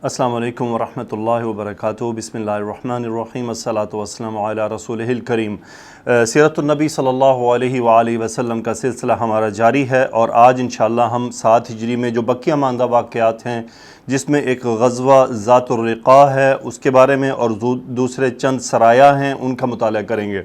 السلام علیکم ورحمۃ اللہ وبرکاتہ۔ بسم اللہ الرحمن الرحیم، الصلاۃ والسلام علی رسولہ الکریم۔ سیرت النبی صلی اللہ علیہ وآلہ وسلم کا سلسلہ ہمارا جاری ہے، اور آج انشاءاللہ ہم 7 ہجری میں جو بقیہ ماندہ واقعات ہیں، جس میں ایک غزوہ ذات الرقا ہے اس کے بارے میں، اور دوسرے چند سرایا ہیں ان کا مطالعہ کریں گے۔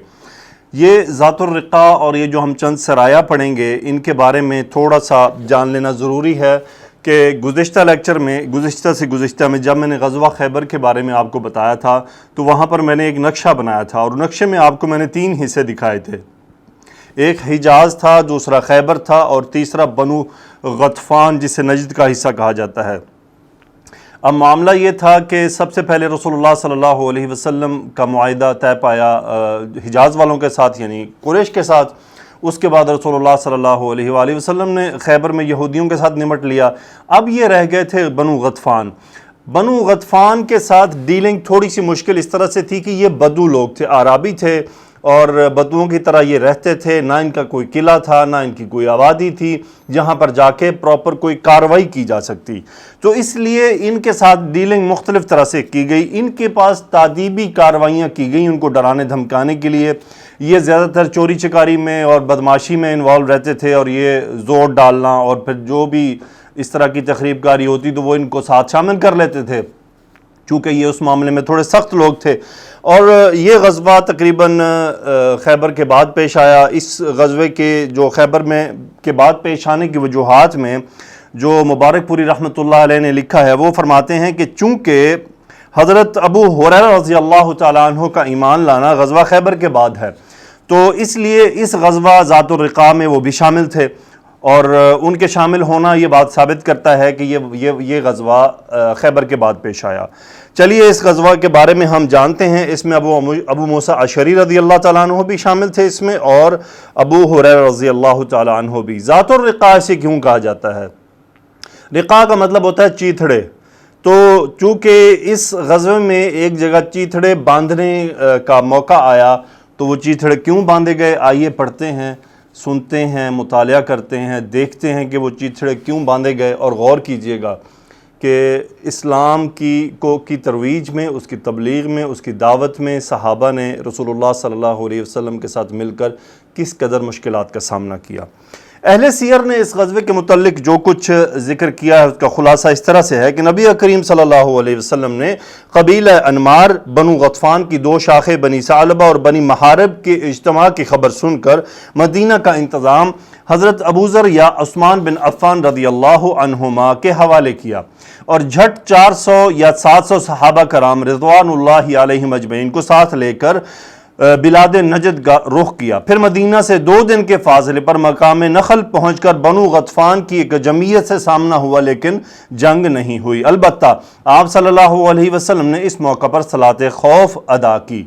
یہ ذات الرقا اور یہ جو ہم چند سرایا پڑھیں گے، ان کے بارے میں تھوڑا سا جان لینا ضروری ہے کہ گزشتہ لیکچر میں گزشتہ میں جب میں نے غزوہ خیبر کے بارے میں آپ کو بتایا تھا، تو وہاں پر میں نے ایک نقشہ بنایا تھا، اور نقشے میں آپ کو میں نے 3 حصے دکھائے تھے۔ ایک حجاز تھا، دوسرا خیبر تھا، اور تیسرا بنو غطفان جسے نجد کا حصہ کہا جاتا ہے۔ اب معاملہ یہ تھا کہ سب سے پہلے رسول اللہ صلی اللہ علیہ وسلم کا معاہدہ طے پایا حجاز والوں کے ساتھ، یعنی قریش کے ساتھ۔ اس کے بعد رسول اللہ صلی اللہ علیہ وآلہ وسلم نے خیبر میں یہودیوں کے ساتھ نمٹ لیا۔ اب یہ رہ گئے تھے بنو غطفان۔ بنو غطفان کے ساتھ ڈیلنگ تھوڑی سی مشکل اس طرح سے تھی کہ یہ بدو لوگ تھے، عربی تھے، اور بدوؤں کی طرح یہ رہتے تھے، نہ ان کا کوئی قلعہ تھا، نہ ان کی کوئی آبادی تھی جہاں پر جا کے پراپر کوئی کارروائی کی جا سکتی، تو اس لیے ان کے ساتھ ڈیلنگ مختلف طرح سے کی گئی۔ ان کے پاس تادیبی کارروائیاں کی گئیں ان کو ڈرانے دھمکانے کے لیے۔ یہ زیادہ تر چوری چکاری میں اور بدماشی میں انوالو رہتے تھے، اور یہ زور ڈالنا اور پھر جو بھی اس طرح کی تخریب کاری ہوتی تو وہ ان کو ساتھ شامل کر لیتے تھے، چونکہ یہ اس معاملے میں تھوڑے سخت لوگ تھے۔ اور یہ غزوہ تقریباً خیبر کے بعد پیش آیا۔ اس غزوے کے جو خیبر میں کے بعد پیش آنے کی وجوہات میں جو مبارک پوری رحمۃ اللہ علیہ نے لکھا ہے، وہ فرماتے ہیں کہ چونکہ حضرت ابو ہریرہ رضی اللہ تعالیٰ عنہ کا ایمان لانا غزوہ خیبر کے بعد ہے، تو اس لیے اس غزوہ ذات الرقا میں وہ بھی شامل تھے، اور ان کے شامل ہونا یہ بات ثابت کرتا ہے کہ یہ غزوہ خیبر کے بعد پیش آیا۔ چلیے اس غزوہ کے بارے میں ہم جانتے ہیں۔ اس میں ابو موسیٰ اشعری رضی اللہ تعالیٰ عنہ بھی شامل تھے اس میں، اور ابو ہریرہ رضی اللہ تعالیٰ عنہ بھی۔ ذات الرقا اسے کیوں کہا جاتا ہے؟ رقا کا مطلب ہوتا ہے چیتھڑے، تو چونکہ اس غزوے میں ایک جگہ چیتھڑے باندھنے کا موقع آیا، تو وہ چیتھڑے کیوں باندھے گئے، آئیے پڑھتے ہیں، سنتے ہیں، مطالعہ کرتے ہیں، دیکھتے ہیں کہ وہ چیتھڑے کیوں باندھے گئے۔ اور غور کیجئے گا کہ اسلام کی ترویج میں، اس کی تبلیغ میں، اس کی دعوت میں صحابہ نے رسول اللہ صلی اللہ علیہ وسلم کے ساتھ مل کر کس قدر مشکلات کا سامنا کیا۔ اہل سیر نے اس غزوے کے متعلق جو کچھ ذکر کیا ہے اس کا خلاصہ اس طرح سے ہے کہ نبی کریم صلی اللہ علیہ وسلم نے قبیلہ انمار، بنو غطفان کی 2 شاخیں بنی ثعلبہ اور بنی محارب کے اجتماع کی خبر سن کر مدینہ کا انتظام حضرت ابو ذر یا عثمان بن عفان رضی اللہ عنہما کے حوالے کیا، اور جھٹ 400 یا 700 صحابہ کرام رضوان اللہ علیہم اجمعین کو ساتھ لے کر بلاد نجد کا رخ کیا۔ پھر مدینہ سے 2 دن کے فاصلے پر مقام نخل پہنچ کر بنو غطفان کی ایک جمعیت سے سامنا ہوا، لیکن جنگ نہیں ہوئی۔ البتہ آپ صلی اللہ علیہ وسلم نے اس موقع پر صلاۃ خوف ادا کی۔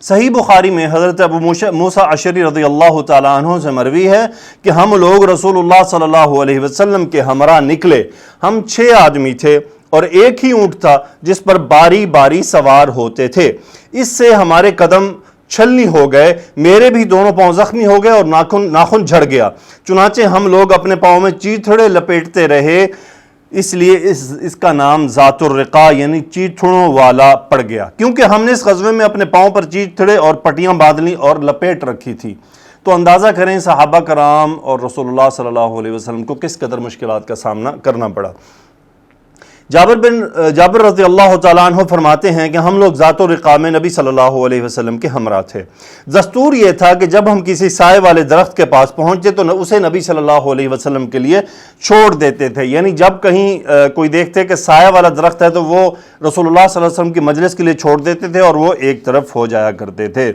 صحیح بخاری میں حضرت ابو موسیٰ اشعری رضی اللہ تعالیٰ عنہ سے مروی ہے کہ ہم لوگ رسول اللہ صلی اللہ علیہ وسلم کے ہمراہ نکلے۔ ہم 6 آدمی تھے، اور ایک ہی اونٹ تھا جس پر باری باری سوار ہوتے تھے۔ اس سے ہمارے قدم چھلنی ہو گئے، میرے بھی دونوں پاؤں زخمی ہو گئے اور ناخن جھڑ گیا، چنانچہ ہم لوگ اپنے پاؤں میں چیتھڑے لپیٹتے رہے، اس لیے اس کا نام ذات الرقا یعنی چیتھڑوں والا پڑ گیا، کیونکہ ہم نے اس غزوے میں اپنے پاؤں پر چیتھڑے اور پٹیاں باندھ لی اور لپیٹ رکھی تھی۔ تو اندازہ کریں صحابہ کرام اور رسول اللہ صلی اللہ علیہ وسلم کو کس قدر مشکلات کا سامنا کرنا پڑا۔ جابر رضی اللہ تعالیٰ عنہ فرماتے ہیں کہ ہم لوگ ذات الرقا میں نبی صلی اللہ علیہ وسلم کے ہمراہ تھے۔ دستور یہ تھا کہ جب ہم کسی سائے والے درخت کے پاس پہنچتے تو اسے نبی صلی اللہ علیہ وسلم کے لیے چھوڑ دیتے تھے، یعنی جب کہیں کوئی دیکھتے کہ سایہ والا درخت ہے تو وہ رسول اللہ صلی اللہ علیہ وسلم کی مجلس کے لیے چھوڑ دیتے تھے، اور وہ ایک طرف ہو جایا کرتے تھے۔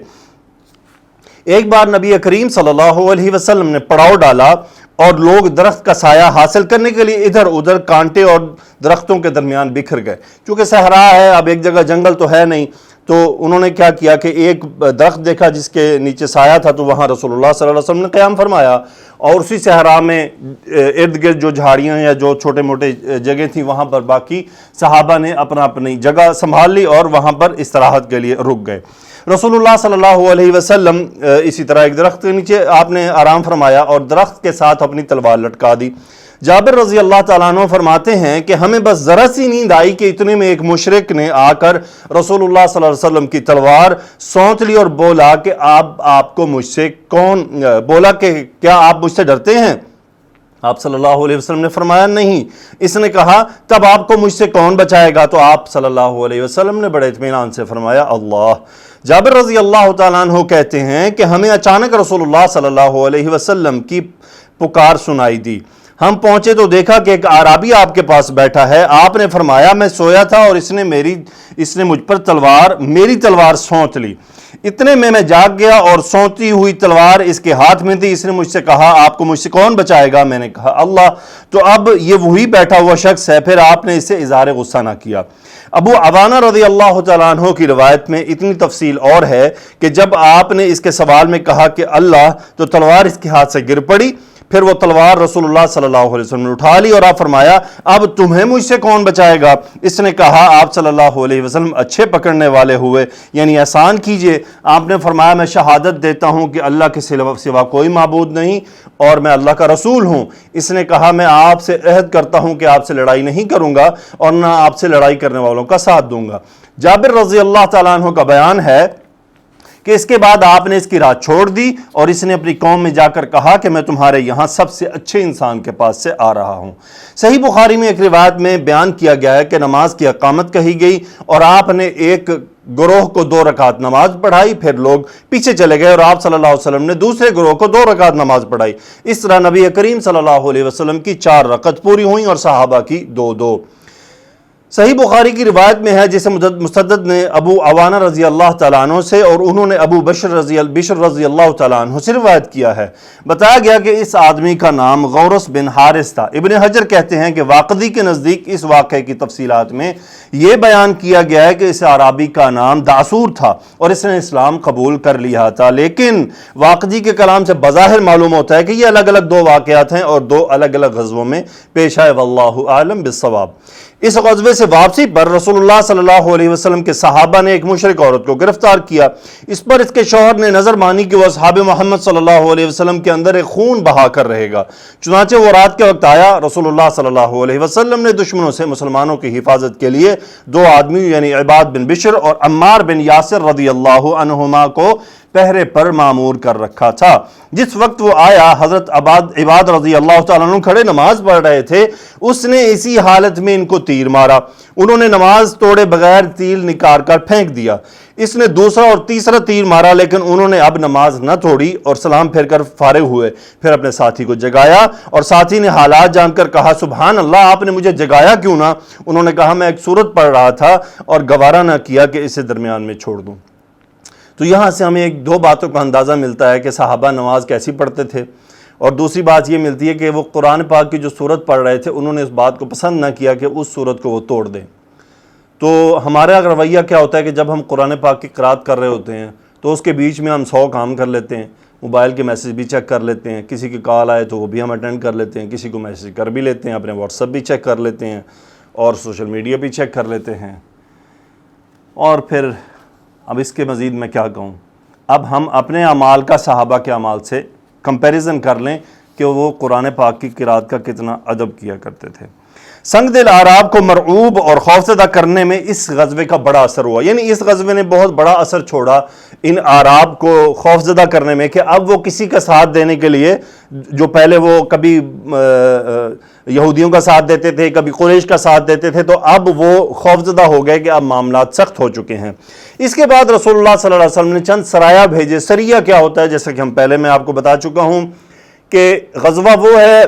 ایک بار نبی کریم صلی اللہ علیہ وسلم نے پڑاؤ ڈالا، اور لوگ درخت کا سایہ حاصل کرنے کے لیے ادھر ادھر کانٹے اور درختوں کے درمیان بکھر گئے۔ چونکہ صحرا ہے، اب ایک جگہ جنگل تو ہے نہیں، تو انہوں نے کیا کیا کہ ایک درخت دیکھا جس کے نیچے سایہ تھا، تو وہاں رسول اللہ صلی اللہ علیہ وسلم نے قیام فرمایا، اور اسی صحرا میں ارد گرد جو جھاڑیاں یا جو چھوٹے موٹے جگہ تھیں وہاں پر باقی صحابہ نے اپنی جگہ سنبھال لی اور وہاں پر استراحت کے لیے رک گئے۔ رسول اللہ صلی اللہ علیہ وسلم اسی طرح ایک درخت کے نیچے آپ نے آرام فرمایا اور درخت کے ساتھ اپنی تلوار لٹکا دی۔ جابر رضی اللہ تعالیٰ عنہ فرماتے ہیں کہ ہمیں بس ذرا سی نیند آئی کہ اتنے میں ایک مشرک نے آ کر رسول اللہ صلی اللہ علیہ وسلم کی تلوار سونت لی اور بولا کہ آپ کو مجھ سے بولا کہ کیا آپ مجھ سے ڈرتے ہیں؟ آپ صلی اللہ علیہ وسلم نے فرمایا نہیں۔ اس نے کہا تب آپ کو مجھ سے کون بچائے گا؟ تو آپ صلی اللہ علیہ وسلم نے بڑے اطمینان سے فرمایا اللہ۔ جابر رضی اللہ تعالیٰ عنہ کہتے ہیں کہ ہمیں اچانک رسول اللہ صلی اللہ علیہ وسلم کی پکار سنائی دی۔ ہم پہنچے تو دیکھا کہ ایک اعرابی آپ کے پاس بیٹھا ہے۔ آپ نے فرمایا میں سویا تھا اور اس نے مجھ پر میری تلوار سونت لی۔ اتنے میں جاگ گیا اور سونتی ہوئی تلوار اس کے ہاتھ میں تھی۔ اس نے مجھ سے کہا آپ کو مجھ سے کون بچائے گا؟ میں نے کہا اللہ۔ تو اب یہ وہی بیٹھا ہوا شخص ہے۔ پھر آپ نے اس سے اظہار غصہ نہ کیا۔ ابو عوانہ رضی اللہ تعالیٰ عنہ کی روایت میں اتنی تفصیل اور ہے کہ جب آپ نے اس کے سوال میں کہا کہ اللہ، تو تلوار اس کے ہاتھ سے گر پڑی۔ پھر وہ تلوار رسول اللہ صلی اللہ علیہ وسلم نے اٹھا لی اور آپ فرمایا اب تمہیں مجھ سے کون بچائے گا؟ اس نے کہا آپ صلی اللہ علیہ وسلم اچھے پکڑنے والے ہوئے، یعنی احسان کیجئے۔ آپ نے فرمایا میں شہادت دیتا ہوں کہ اللہ کے سوا کوئی معبود نہیں اور میں اللہ کا رسول ہوں۔ اس نے کہا میں آپ سے عہد کرتا ہوں کہ آپ سے لڑائی نہیں کروں گا اور نہ آپ سے لڑائی کرنے والوں کا ساتھ دوں گا۔ جابر رضی اللہ تعالیٰ عنہ کا بیان ہے کہ اس کے بعد آپ نے اس کی راہ چھوڑ دی اور اس نے اپنی قوم میں جا کر کہا کہ میں تمہارے یہاں سب سے اچھے انسان کے پاس سے آ رہا ہوں۔ صحیح بخاری میں ایک روایت میں بیان کیا گیا ہے کہ نماز کی اقامت کہی گئی اور آپ نے ایک گروہ کو 2 رکعت نماز پڑھائی، پھر لوگ پیچھے چلے گئے اور آپ صلی اللہ علیہ وسلم نے دوسرے گروہ کو 2 رکعت نماز پڑھائی۔ اس طرح نبی کریم صلی اللہ علیہ وسلم کی 4 رکعت پوری ہوئیں اور صحابہ کی 2 صحیح بخاری کی روایت میں ہے جسے مسدد نے ابو عوانہ رضی اللہ تعالیٰ عنہ سے اور انہوں نے ابو بشر رضی اللہ تعالیٰ عنہ سے روایت کیا ہے۔ بتایا گیا کہ اس آدمی کا نام غورس بن حارث تھا۔ ابن حجر کہتے ہیں کہ واقدی کے نزدیک اس واقعے کی تفصیلات میں یہ بیان کیا گیا ہے کہ اس عرابی کا نام دعسور تھا اور اس نے اسلام قبول کر لیا تھا، لیکن واقدی کے کلام سے بظاہر معلوم ہوتا ہے کہ یہ الگ الگ 2 واقعات ہیں اور 2 الگ الگ غزووں میں پیش آئے، واللہ اعلم بالصواب۔ اس غزوے سے واپسی پر رسول اللہ صلی اللہ علیہ وسلم کے صحابہ نے ایک مشرک عورت کو گرفتار کیا۔ اس پر اس کے شوہر نے نظر مانی کہ وہ اصحاب محمد صلی اللہ علیہ وسلم کے اندر ایک خون بہا کر رہے گا۔ چنانچہ وہ رات کے وقت آیا۔ رسول اللہ صلی اللہ علیہ وسلم نے دشمنوں سے مسلمانوں کی حفاظت کے لیے 2 آدمی یعنی عباد بن بشر اور عمار بن یاسر رضی اللہ عنہما کو پہرے پر معمور کر رکھا تھا۔ جس وقت وہ آیا حضرت عباد رضی اللہ تعالیٰ عنہ کھڑے نماز پڑھ رہے تھے، اس نے اسی حالت میں ان کو تیر مارا۔ انہوں نے نماز توڑے بغیر تیر نکال کر پھینک دیا۔ اس نے دوسرا اور تیسرا تیر مارا لیکن انہوں نے اب نماز نہ توڑی اور سلام پھر کر فارغ ہوئے۔ پھر اپنے ساتھی کو جگایا اور ساتھی نے حالات جان کر کہا سبحان اللہ، آپ نے مجھے جگایا کیوں نہ؟ انہوں نے کہا میں ایک سورت پڑھ رہا تھا اور گوارا نہ کیا کہ اسے درمیان میں چھوڑ دوں۔ تو یہاں سے ہمیں 2 باتوں کا اندازہ ملتا ہے کہ صحابہ نماز کیسی پڑھتے تھے، اور دوسری بات یہ ملتی ہے کہ وہ قرآن پاک کی جو سورت پڑھ رہے تھے انہوں نے اس بات کو پسند نہ کیا کہ اس سورت کو وہ توڑ دیں۔ تو ہمارا رویہ کیا ہوتا ہے کہ جب ہم قرآن پاک کی قرات کر رہے ہوتے ہیں تو اس کے بیچ میں ہم 100 کام کر لیتے ہیں، موبائل کے میسیج بھی چیک کر لیتے ہیں، کسی کی کال آئے تو وہ بھی ہم اٹینڈ کر لیتے ہیں، کسی کو میسیج کر بھی لیتے ہیں، اپنے واٹس ایپ بھی چیک کر لیتے ہیں اور سوشل میڈیا بھی چیک کر لیتے ہیں۔ اور پھر اب اس کے مزید میں کیا کہوں، اب ہم اپنے اعمال کا صحابہ کے اعمال سے کمپیریزن کر لیں کہ وہ قرآن پاک کی قرات کا کتنا ادب کیا کرتے تھے۔ سنگ دل اعراب کو مرعوب اور خوفزدہ کرنے میں اس غزوے کا بڑا اثر ہوا، یعنی اس غزوے نے بہت بڑا اثر چھوڑا ان اعراب کو خوفزدہ کرنے میں، کہ اب وہ کسی کا ساتھ دینے کے لیے، جو پہلے وہ کبھی یہودیوں کا ساتھ دیتے تھے، کبھی قریش کا ساتھ دیتے تھے، تو اب وہ خوفزدہ ہو گئے کہ اب معاملات سخت ہو چکے ہیں۔ اس کے بعد رسول اللہ صلی اللہ علیہ وسلم نے چند سرایا بھیجے۔ سریہ کیا ہوتا ہے؟ جیسا کہ ہم پہلے میں آپ کو بتا چکا ہوں کہ غزوہ وہ ہے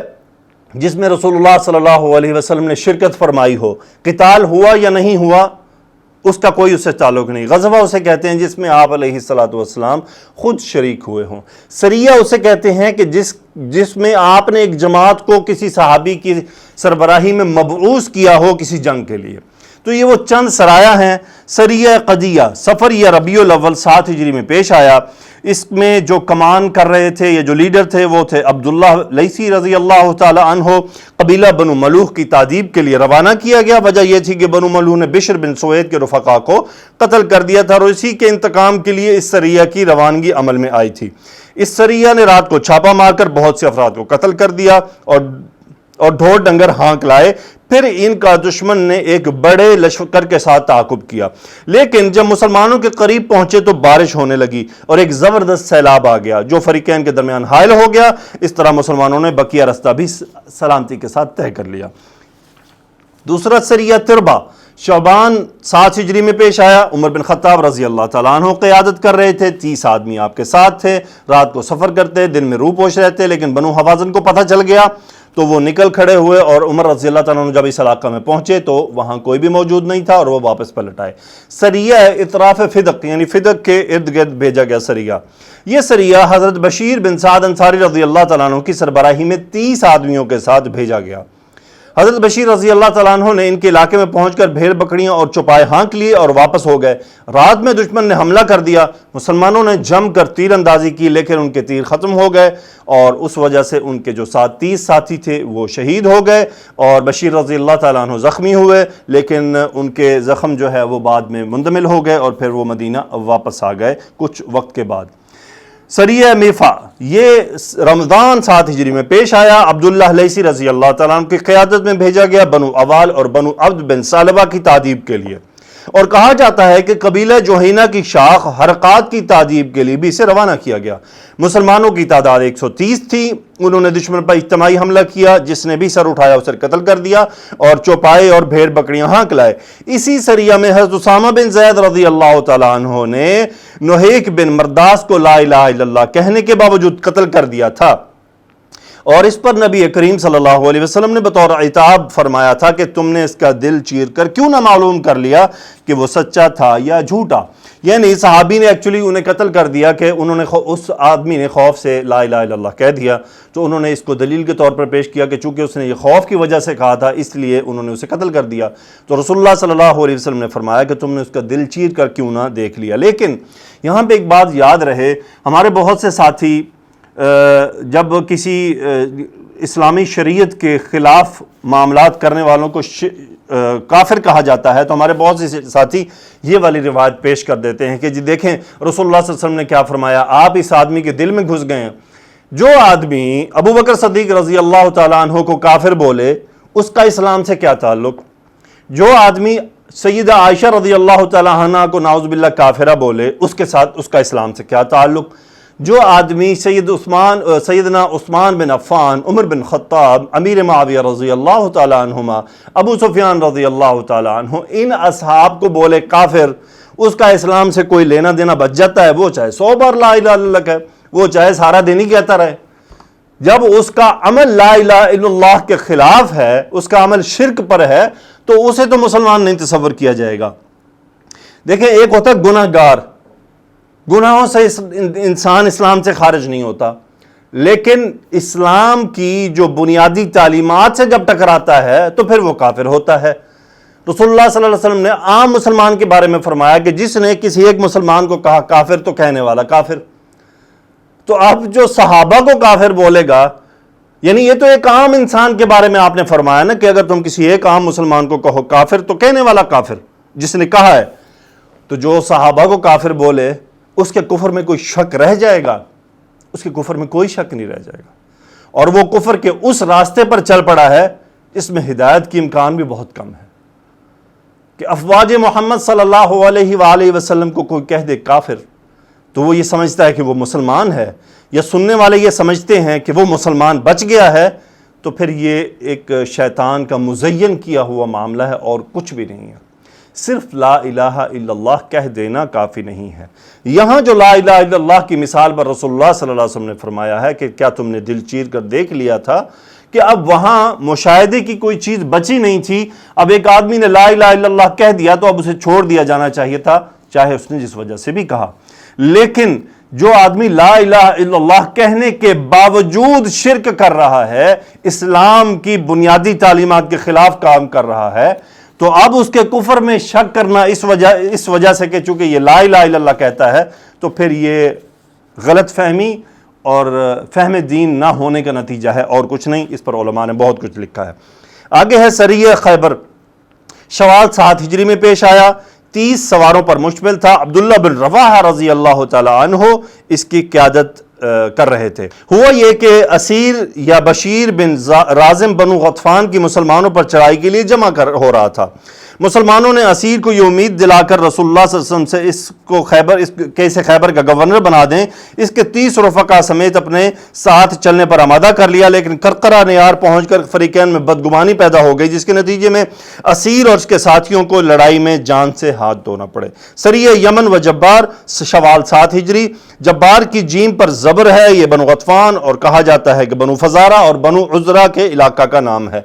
جس میں رسول اللہ صلی اللہ علیہ وسلم نے شرکت فرمائی ہو، قتال ہوا یا نہیں ہوا اس کا کوئی اس سے تعلق نہیں۔ غزوہ اسے کہتے ہیں جس میں آپ علیہ السلام خود شریک ہوئے ہوں۔ سریہ اسے کہتے ہیں کہ جس میں آپ نے ایک جماعت کو کسی صحابی کی سربراہی میں مبعوث کیا ہو کسی جنگ کے لیے۔ تو یہ وہ چند سرایا ہیں۔ سریہ قدیہ سفر یا ربیع الاول 7 ہجری میں پیش آیا۔ اس میں جو کمان کر رہے تھے یا جو لیڈر تھے وہ تھے عبداللہ لیثی رضی اللہ تعالی عنہ۔ قبیلہ بنو ملوح کی تعذیب کے لیے روانہ کیا گیا۔ وجہ یہ تھی کہ بنو ملوح نے بشر بن سوید کے رفقا کو قتل کر دیا تھا اور اسی کے انتقام کے لیے اس سریہ کی روانگی عمل میں آئی تھی۔ اس سریہ نے رات کو چھاپا مار کر بہت سے افراد کو قتل کر دیا اور اور ڈھول ڈنگر ہانک لائے۔ پھر ان کا دشمن نے ایک بڑے لشکر کے ساتھ تعاقب کیا، لیکن جب مسلمانوں کے قریب پہنچے تو بارش ہونے لگی اور ایک زبردست سیلاب آ گیا جو فریقین کے درمیان حائل ہو گیا۔ اس طرح مسلمانوں نے بقیہ رستہ بھی سلامتی کے ساتھ طے کر لیا۔ دوسرا سریہ تربہ شعبان 7 ہجری میں پیش آیا۔ عمر بن خطاب رضی اللہ تعالیٰ عنہ قیادت کر رہے تھے، 30 آدمی آپ کے ساتھ تھے، رات کو سفر کرتے، دن میں روپوش رہتے، لیکن بنو حوازن کو پتہ چل گیا تو وہ نکل کھڑے ہوئے، اور عمر رضی اللہ تعالیٰ عنہ جب اس علاقہ میں پہنچے تو وہاں کوئی بھی موجود نہیں تھا اور وہ واپس پلٹ آئے۔ سریہ اطراف فدق یعنی فدق کے ارد گرد بھیجا گیا سریہ۔ یہ سریہ حضرت بشیر بن سعد انصاری رضی اللہ تعالیٰ عنہ کی سربراہی میں 30 آدمیوں کے ساتھ بھیجا گیا۔ حضرت بشیر رضی اللہ تعالیٰ عنہ نے ان کے علاقے میں پہنچ کر بھیڑ بکریاں اور چوپائے ہانک لیے اور واپس ہو گئے۔ رات میں دشمن نے حملہ کر دیا، مسلمانوں نے جم کر تیر اندازی کی، لیکن ان کے تیر ختم ہو گئے اور اس وجہ سے ان کے جو 30 ساتھی تھے وہ شہید ہو گئے، اور بشیر رضی اللہ تعالیٰ عنہ زخمی ہوئے، لیکن ان کے زخم جو ہے وہ بعد میں مندمل ہو گئے اور پھر وہ مدینہ واپس آ گئے کچھ وقت کے بعد۔ سریہ میفا یہ رمضان 7 ہجری میں پیش آیا۔ عبداللہ لیثی رضی اللہ تعالیٰ عنہ کی قیادت میں بھیجا گیا بنو اوال اور بنو عبد بن سالبہ کی تعذیب کے لیے، اور کہا جاتا ہے کہ قبیلہ جوہینہ کی شاخ حرقات کی تعذیب کے لیے بھی اسے روانہ کیا گیا۔ مسلمانوں کی تعداد 130 تھی۔ انہوں نے دشمن پر اجتماعی حملہ کیا، جس نے بھی سر اٹھایا اسے قتل کر دیا اور چوپائے اور بھیڑ بکریاں ہانک لائے۔ اسی سریہ میں حضرت اسامہ بن زید رضی اللہ تعالیٰ عنہ نے نہیک بن مرداس کو لا الہ الا اللہ کہنے کے باوجود قتل کر دیا تھا، اور اس پر نبی کریم صلی اللہ علیہ وسلم نے بطور عتاب فرمایا تھا کہ تم نے اس کا دل چیر کر کیوں نہ معلوم کر لیا کہ وہ سچا تھا یا جھوٹا۔ یعنی صحابی نے ایکچولی انہیں قتل کر دیا کہ انہوں نے اس آدمی نے خوف سے لا الہ الا اللہ کہہ دیا، تو انہوں نے اس کو دلیل کے طور پر پیش کیا کہ چونکہ اس نے یہ خوف کی وجہ سے کہا تھا اس لیے انہوں نے اسے قتل کر دیا۔ تو رسول اللہ صلی اللہ علیہ وسلم نے فرمایا کہ تم نے اس کا دل چیر کر کیوں نہ دیکھ لیا۔ لیکن یہاں پہ ایک بات یاد رہے، ہمارے بہت سے ساتھی جب کسی اسلامی شریعت کے خلاف معاملات کرنے والوں کو کافر کہا جاتا ہے تو ہمارے بہت سے ساتھی یہ والی روایت پیش کر دیتے ہیں کہ جی دیکھیں رسول اللہ صلی اللہ علیہ وسلم نے کیا فرمایا، آپ اس آدمی کے دل میں گھس گئے ہیں۔ جو آدمی ابو بکر صدیق رضی اللہ تعالیٰ عنہ کو کافر بولے اس کا اسلام سے کیا تعلق؟ جو آدمی سیدہ عائشہ رضی اللہ تعالیٰ عنہ کو نعوذ باللہ کافرہ بولے اس کے ساتھ اس کا اسلام سے کیا تعلق؟ جو آدمی سیدنا عثمان بن عفان، عمر بن خطاب، امیر معاویہ رضی اللہ تعالیٰ عنہما، ابو سفیان رضی اللہ تعالیٰ عنہ، ان اصحاب کو بولے کافر، اس کا اسلام سے کوئی لینا دینا بچ جاتا ہے؟ وہ چاہے 100 بار لا الہ الا اللہ کہے، وہ چاہے سارا دن ہی کہتا رہے، جب اس کا عمل لا الہ الا اللہ کے خلاف ہے، اس کا عمل شرک پر ہے، تو اسے تو مسلمان نہیں تصور کیا جائے گا۔ دیکھیں ایک ہوتا ہے گناہ گار، گناہوں سے انسان اسلام سے خارج نہیں ہوتا، لیکن اسلام کی جو بنیادی تعلیمات سے جب ٹکراتا ہے تو پھر وہ کافر ہوتا ہے۔ رسول اللہ صلی اللہ علیہ وسلم نے عام مسلمان کے بارے میں فرمایا کہ جس نے کسی ایک مسلمان کو کہا کافر تو کہنے والا کافر۔ تو اب جو صحابہ کو کافر بولے گا، یعنی یہ تو ایک عام انسان کے بارے میں آپ نے فرمایا نا کہ اگر تم کسی ایک عام مسلمان کو کہو کافر تو کہنے والا کافر جس نے کہا ہے، تو جو صحابہ کو کافر بولے اس کے کفر میں کوئی شک رہ جائے گا؟ اس کے کفر میں کوئی شک نہیں رہ جائے گا، اور وہ کفر کے اس راستے پر چل پڑا ہے اس میں ہدایت کی امکان بھی بہت کم ہے کہ افواج محمد صلی اللہ علیہ وآلہ وسلم کو کوئی کہہ دے کافر تو وہ یہ سمجھتا ہے کہ وہ مسلمان ہے، یا سننے والے یہ سمجھتے ہیں کہ وہ مسلمان بچ گیا ہے، تو پھر یہ ایک شیطان کا مزین کیا ہوا معاملہ ہے اور کچھ بھی نہیں ہے۔ صرف لا الہ الا اللہ کہہ دینا کافی نہیں ہے۔ یہاں جو لا الہ الا اللہ کی مثال پر رسول اللہ صلی اللہ علیہ وسلم نے فرمایا ہے کہ کیا تم نے دل چیر کر دیکھ لیا تھا، کہ اب وہاں مشاہدے کی کوئی چیز بچی نہیں تھی، اب ایک آدمی نے لا الہ الا اللہ کہہ دیا تو اب اسے چھوڑ دیا جانا چاہیے تھا، چاہے اس نے جس وجہ سے بھی کہا۔ لیکن جو آدمی لا الہ الا اللہ کہنے کے باوجود شرک کر رہا ہے، اسلام کی بنیادی تعلیمات کے خلاف کام کر رہا ہے، تو اب اس کے کفر میں شک کرنا اس وجہ سے کہ چونکہ یہ لا الہ الا اللہ کہتا ہے، تو پھر یہ غلط فہمی اور فہم دین نہ ہونے کا نتیجہ ہے اور کچھ نہیں۔ اس پر علماء نے بہت کچھ لکھا ہے۔ آگے ہے سریہ خیبر، شوال 7 ہجری میں پیش آیا، 30 سواروں پر مشتمل تھا۔ عبداللہ بن رواحہ رضی اللہ تعالی عنہ اس کی قیادت کر رہے تھے۔ ہوا یہ کہ اسیر یا بشیر بن رازم بنو غطفان کی مسلمانوں پر چڑھائی کے لیے جمع ہو رہا تھا۔ مسلمانوں نے اسیر کو یہ امید دلا کر رسول اللہ صلی اللہ علیہ وسلم سے اسے خیبر کا گورنر بنا دیں، اس کے 30 رفقا سمیت اپنے ساتھ چلنے پر آمادہ کر لیا، لیکن کرقرہ نیار پہنچ کر فریقین میں بدگمانی پیدا ہو گئی، جس کے نتیجے میں اسیر اور اس کے ساتھیوں کو لڑائی میں جان سے ہاتھ دھونا پڑے۔ سریہ یمن و جبار، شوال 7 ہجری۔ جبار کی جیم پر زبر ہے، یہ بنو غطفان اور کہا جاتا ہے کہ بنو فزارہ اور بنو عزرہ کے علاقہ کا نام ہے۔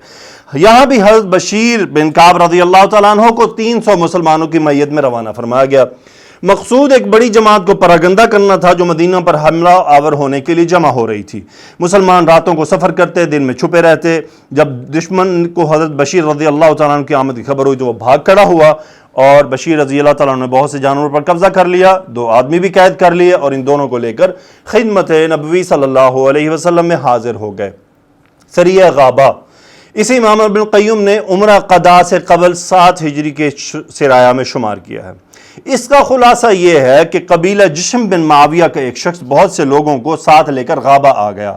یہاں بھی حضرت بشیر بن کعب رضی اللہ تعالیٰ عنہ کو 300 مسلمانوں کی میت میں روانہ فرمایا گیا۔ مقصود ایک بڑی جماعت کو پراگندہ کرنا تھا جو مدینہ پر حملہ آور ہونے کے لیے جمع ہو رہی تھی۔ مسلمان راتوں کو سفر کرتے، دن میں چھپے رہتے۔ جب دشمن کو حضرت بشیر رضی اللہ تعالیٰ عنہ کی آمد کی خبر ہوئی تو وہ بھاگ کھڑا ہوا، اور بشیر رضی اللہ تعالیٰ عنہ نے بہت سے جانوروں پر قبضہ کر لیا، 2 آدمی بھی قید کر لیے، اور ان دونوں کو لے کر خدمت نبوی صلی اللہ علیہ وسلم میں حاضر ہو گئے۔ سریہ غابہ، اسے امام ابن القیم نے عمرہ قضاء سے قبل 7 ہجری کے سرایا میں شمار کیا ہے۔ اس کا خلاصہ یہ ہے کہ قبیلہ جشم بن معاویہ کا ایک شخص بہت سے لوگوں کو ساتھ لے کر غابہ آ گیا۔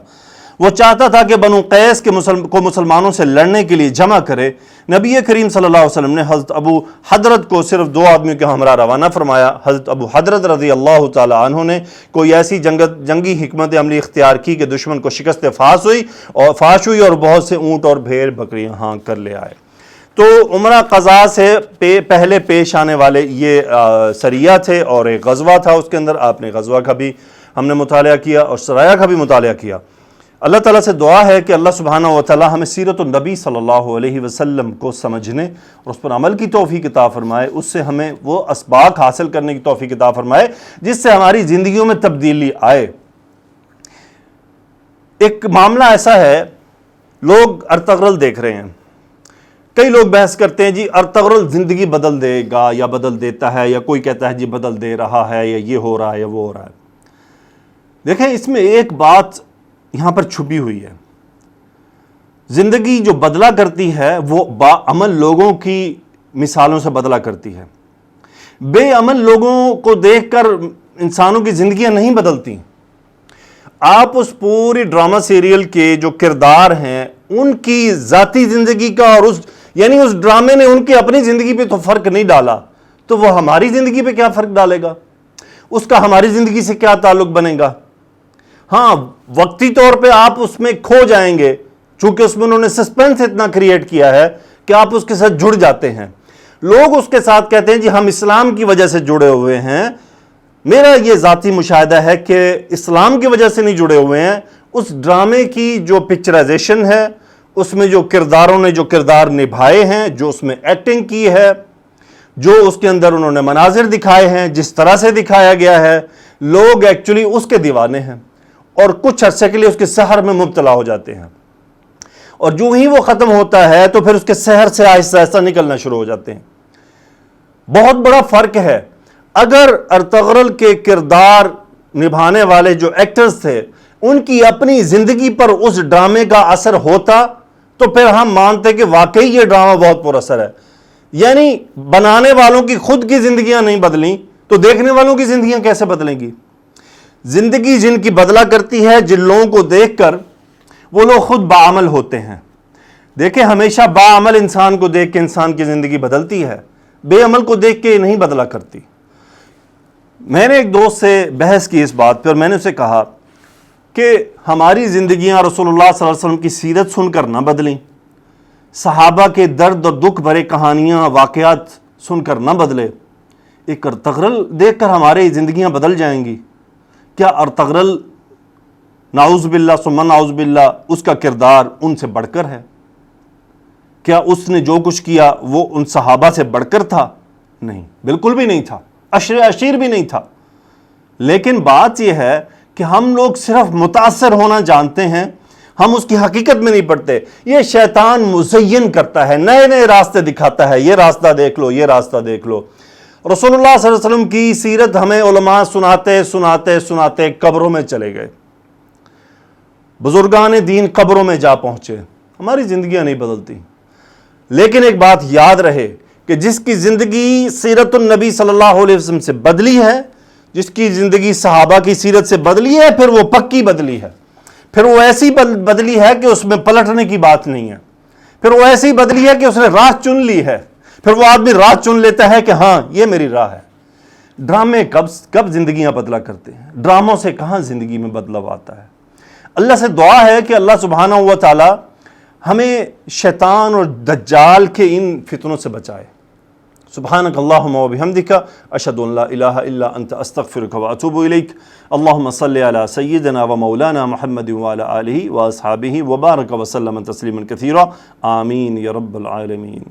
وہ چاہتا تھا کہ بنو قیس کو مسلمانوں سے لڑنے کے لیے جمع کرے۔ نبی کریم صلی اللہ علیہ وسلم نے حضرت ابو حضرت کو صرف 2 آدمیوں کے ہمراہ روانہ فرمایا۔ حضرت ابو حضرت رضی اللہ تعالی عنہ نے کوئی ایسی جنگی حکمت عملی اختیار کی کہ دشمن کو شکست فاش ہوئی اور بہت سے اونٹ اور بھیڑ بکریاں ہانک کر لے آئے۔ تو عمرہ قضاء سے پہلے پیش آنے والے یہ سریہ تھے، اور ایک غزوہ تھا، اس کے اندر آپ نے غزوہ کا بھی ہم نے مطالعہ کیا اور سرایا کا بھی مطالعہ کیا۔ اللہ تعالیٰ سے دعا ہے کہ اللہ سبحانہ و تعالیٰ ہمیں سیرت النبی صلی اللہ علیہ وسلم کو سمجھنے اور اس پر عمل کی توفیق عطا فرمائے، اس سے ہمیں وہ اسباق حاصل کرنے کی توفیق عطا فرمائے جس سے ہماری زندگیوں میں تبدیلی آئے۔ ایک معاملہ ایسا ہے، لوگ ارطغرل دیکھ رہے ہیں، کئی لوگ بحث کرتے ہیں جی ارطغرل زندگی بدل دے گا یا بدل دیتا ہے، یا کوئی کہتا ہے جی بدل دے رہا ہے، یا یہ ہو رہا ہے یا وہ ہو رہا ہے۔ دیکھیں، اس میں ایک بات یہاں پر چھپی ہوئی ہے۔ زندگی جو بدلا کرتی ہے وہ باعمل لوگوں کی مثالوں سے بدلا کرتی ہے۔ بے عمل لوگوں کو دیکھ کر انسانوں کی زندگیاں نہیں بدلتی۔ آپ اس پوری ڈرامہ سیریل کے جو کردار ہیں ان کی ذاتی زندگی کا اور اس ڈرامے نے ان کی اپنی زندگی پہ تو فرق نہیں ڈالا، تو وہ ہماری زندگی پہ کیا فرق ڈالے گا؟ اس کا ہماری زندگی سے کیا تعلق بنے گا؟ ہاں، وقتی طور پہ آپ اس میں کھو جائیں گے، چونکہ اس میں انہوں نے سسپینس اتنا کریٹ کیا ہے کہ آپ اس کے ساتھ جڑ جاتے ہیں۔ لوگ اس کے ساتھ کہتے ہیں جی ہم اسلام کی وجہ سے جڑے ہوئے ہیں۔ میرا یہ ذاتی مشاہدہ ہے کہ اسلام کی وجہ سے نہیں جڑے ہوئے ہیں، اس ڈرامے کی جو پکچرائزیشن ہے، اس میں جو کرداروں نے جو کردار نبھائے ہیں، جو اس میں ایکٹنگ کی ہے، جو اس کے اندر انہوں نے مناظر دکھائے ہیں، جس طرح سے دکھایا گیا ہے، لوگ ایکچولی اس کے دیوانے ہیں اور کچھ عرصے کے لیے اس کے سحر میں مبتلا ہو جاتے ہیں، اور جو ہی وہ ختم ہوتا ہے تو پھر اس کے سحر سے آہستہ آہستہ نکلنا شروع ہو جاتے ہیں۔ بہت بڑا فرق ہے۔ اگر ارطغرل کے کردار نبھانے والے جو ایکٹرز تھے ان کی اپنی زندگی پر اس ڈرامے کا اثر ہوتا تو پھر ہم مانتے کہ واقعی یہ ڈرامہ بہت پر اثر ہے۔ یعنی بنانے والوں کی خود کی زندگیاں نہیں بدلیں تو دیکھنے والوں کی زندگیاں کیسے بدلیں گی؟ زندگی جن کی بدلا کرتی ہے، جن لوگوں کو دیکھ کر وہ لوگ خود باعمل ہوتے ہیں۔ دیکھیں، ہمیشہ باعمل انسان کو دیکھ کے انسان کی زندگی بدلتی ہے، بے عمل کو دیکھ کے نہیں بدلا کرتی۔ میں نے ایک دوست سے بحث کی اس بات پہ، اور میں نے اسے کہا کہ ہماری زندگیاں رسول اللہ صلی اللہ علیہ وسلم کی سیرت سن کر نہ بدلیں، صحابہ کے درد اور دکھ بھرے کہانیاں واقعات سن کر نہ بدلے۔ ایک ارطغرل دیکھ کر ہماری زندگیاں بدل جائیں گی؟ کیا ارطغرل نعوذ باللہ ثم نعوذ باللہ اس کا کردار ان سے بڑھ کر ہے؟ کیا اس نے جو کچھ کیا وہ ان صحابہ سے بڑھ کر تھا؟ نہیں، بالکل بھی نہیں تھا، عشیر بھی نہیں تھا۔ لیکن بات یہ ہے کہ ہم لوگ صرف متاثر ہونا جانتے ہیں، ہم اس کی حقیقت میں نہیں پڑتے۔ یہ شیطان مزین کرتا ہے، نئے نئے راستے دکھاتا ہے، یہ راستہ دیکھ لو، یہ راستہ دیکھ لو۔ رسول اللہ صلی اللہ علیہ وسلم کی سیرت ہمیں علماء سناتے سناتے سناتے قبروں میں چلے گئے، بزرگان دین قبروں میں جا پہنچے، ہماری زندگیاں نہیں بدلتی۔ لیکن ایک بات یاد رہے کہ جس کی زندگی سیرت النبی صلی اللہ علیہ وسلم سے بدلی ہے جس کی زندگی صحابہ کی سیرت سے بدلی ہے، پھر وہ پکی بدلی ہے، پھر وہ ایسی بدلی ہے کہ اس میں پلٹنے کی بات نہیں ہے، پھر وہ ایسی بدلی ہے کہ اس نے راہ چن لی ہے، پھر وہ آدمی راہ چن لیتا ہے کہ ہاں یہ میری راہ ہے۔ ڈرامے کب زندگیاں بدلا کرتے ہیں، ڈراموں سے کہاں زندگی میں بدلاؤ آتا ہے۔ اللہ سے دعا ہے کہ اللہ سبحانہ و تعالی ہمیں شیطان اور دجال کے ان فتنوں سے بچائے۔ سبحانک اللہم و بحمدک، اشہد ان لا الہ الا انت، استغفرک و اتوب الیک۔ اللہم صلی علی سیدنا و مولانا محمد وعلی آلہ و اصحابہ وبارک وسلم تسلیما کثیرا، آمین یا رب العالمین۔